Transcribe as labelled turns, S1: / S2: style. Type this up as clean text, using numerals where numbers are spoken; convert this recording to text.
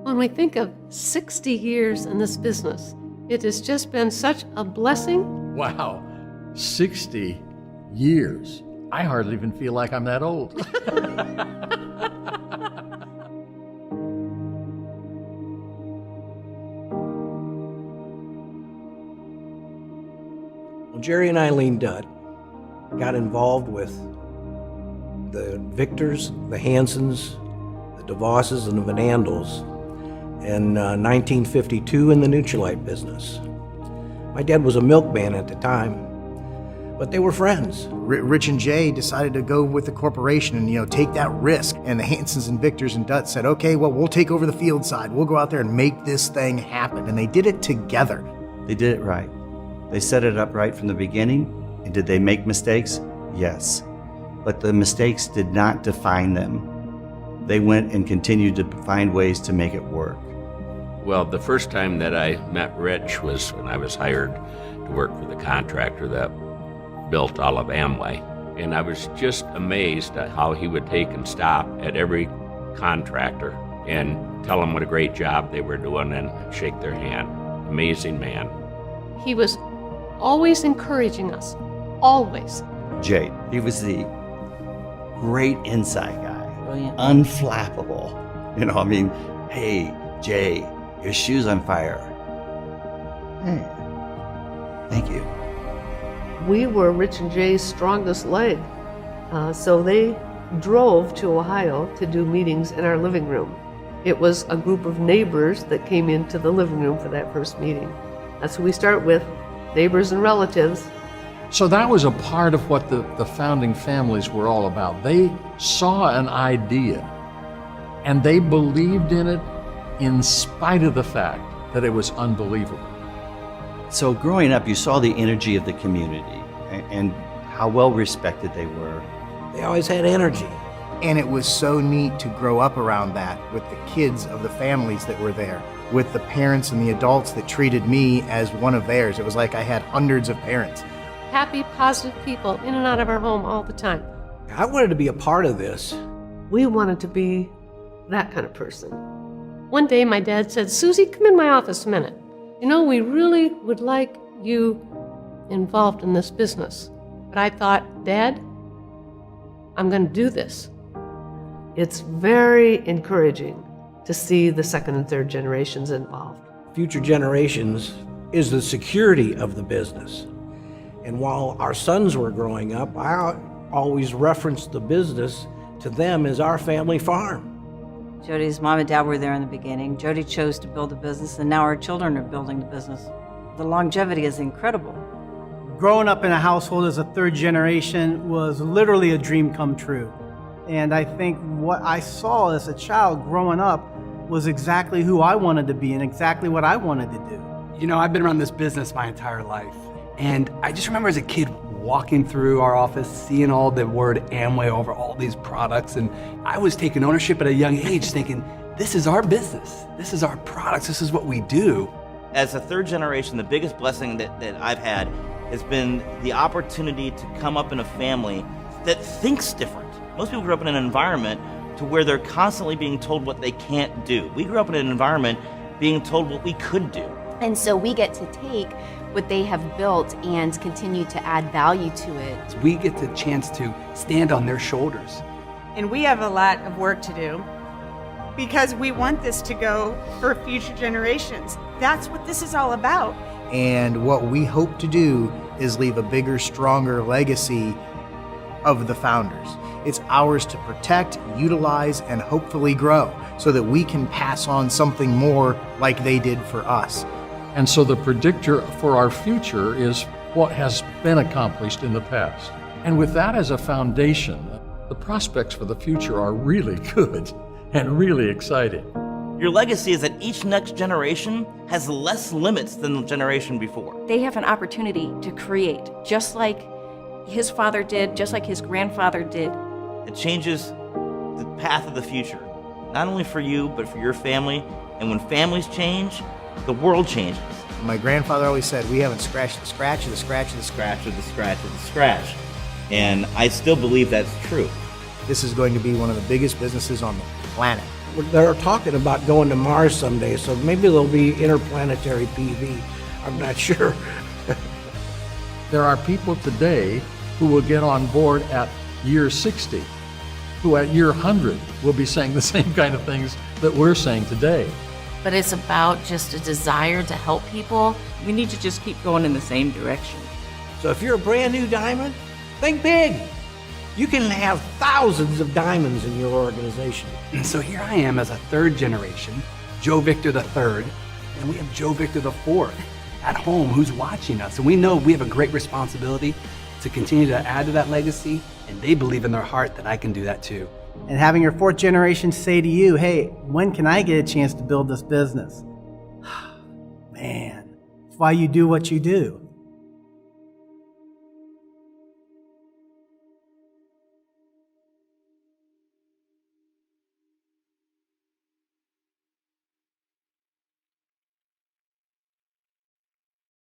S1: When we think of 60 years in this business, it has just been such a blessing.
S2: Wow, 60 years. I hardly even feel like I'm that old.
S3: Well, Jerry and Eileen Dutt got involved with the Victors, the Hansons, the DeVosses, and the Van Andels in 1952 in the Nutrilite business. My dad was a milkman at the time, but they were friends.
S4: Rich and Jay decided to go with the corporation and, take that risk. And the Hansons and Victors and Dutt said, okay, well, we'll take over the field side. We'll go out there and make this thing happen. And they did it together.
S5: They did it right. They set it up right from the beginning. And did they make mistakes? Yes. But the mistakes did not define them. They went and continued to find ways to make it work.
S6: Well, the first time that I met Rich was when I was hired to work for the contractor that built all of Amway. And I was just amazed at how he would take and stop at every contractor and tell them what a great job they were doing and shake their hand. Amazing man.
S1: He was always encouraging us, always.
S5: Jay, he was the great inside guy.
S7: Brilliant.
S5: Unflappable. Hey, Jay, your shoe's on fire. Hey, thank you.
S1: We were Rich and Jay's strongest leg, so they drove to Ohio to do meetings in our living room. It was a group of neighbors that came into the living room for that first meeting. That's who we start with, neighbors and relatives.
S2: So that was a part of what the founding families were all about. They saw an idea and they believed in it in spite of the fact that it was unbelievable.
S5: So growing up, you saw the energy of the community and how well respected they were.
S3: They always had energy.
S4: And it was so neat to grow up around that with the kids of the families that were there, with the parents and the adults that treated me as one of theirs. It was like I had hundreds of parents.
S1: Happy, positive people in and out of our home all the time.
S3: I wanted to be a part of this.
S1: We wanted to be that kind of person. One day my dad said, Susie, come in my office a minute. We really would like you involved in this business. But I thought, Dad, I'm going to do this. It's very encouraging to see the second and third generations involved.
S3: Future generations is the security of the business. And while our sons were growing up, I always referenced the business to them as our family farm.
S7: Jody's mom and dad were there in the beginning. Jody chose to build a business, and now our children are building the business. The longevity is incredible.
S8: Growing up in a household as a third generation was literally a dream come true. And I think what I saw as a child growing up was exactly who I wanted to be and exactly what I wanted to do.
S9: I've been around this business my entire life. And I just remember as a kid walking through our office, seeing all the word Amway over all these products. And I was taking ownership at a young age thinking, this is our business. This is our products. This is what we do.
S10: As a third generation, the biggest blessing that I've had has been the opportunity to come up in a family that thinks different. Most people grew up in an environment to where they're constantly being told what they can't do. We grew up in an environment being told what we could do.
S11: And so we get to take what they have built and continue to add value to it.
S9: We get the chance to stand on their shoulders.
S12: And we have a lot of work to do because we want this to go for future generations. That's what this is all about.
S4: And what we hope to do is leave a bigger, stronger legacy of the founders. It's ours to protect, utilize, and hopefully grow so that we can pass on something more like they did for us.
S2: And so the predictor for our future is what has been accomplished in the past. And with that as a foundation, the prospects for the future are really good and really exciting.
S10: Your legacy is that each next generation has less limits than the generation before.
S11: They have an opportunity to create, just like his father did, just like his grandfather did.
S10: It changes the path of the future, not only for you, but for your family. And when families change, the world changes.
S4: My grandfather always said, we haven't scratched the scratch of the scratch of the scratch of the scratch of the scratch.
S10: And I still believe that's true.
S4: This is going to be one of the biggest businesses on the planet.
S3: they're talking about going to Mars someday, so maybe there'll be interplanetary PV. I'm not sure.
S2: There are people today who will get on board at year 60, who at year 100 will be saying the same kind of things that we're saying today.
S13: But it's about just a desire to help people. We need to just keep going in the same direction.
S3: So if you're a brand new diamond, think big. You can have thousands of diamonds in your organization.
S9: And so here I am as a third generation, Joe Victor the third, and we have Joe Victor the fourth at home who's watching us. And we know we have a great responsibility to continue to add to that legacy, and they believe in their heart that I can do that too.
S8: And having your fourth generation say to you, hey, when can I get a chance to build this business? Man, that's why you do what you do.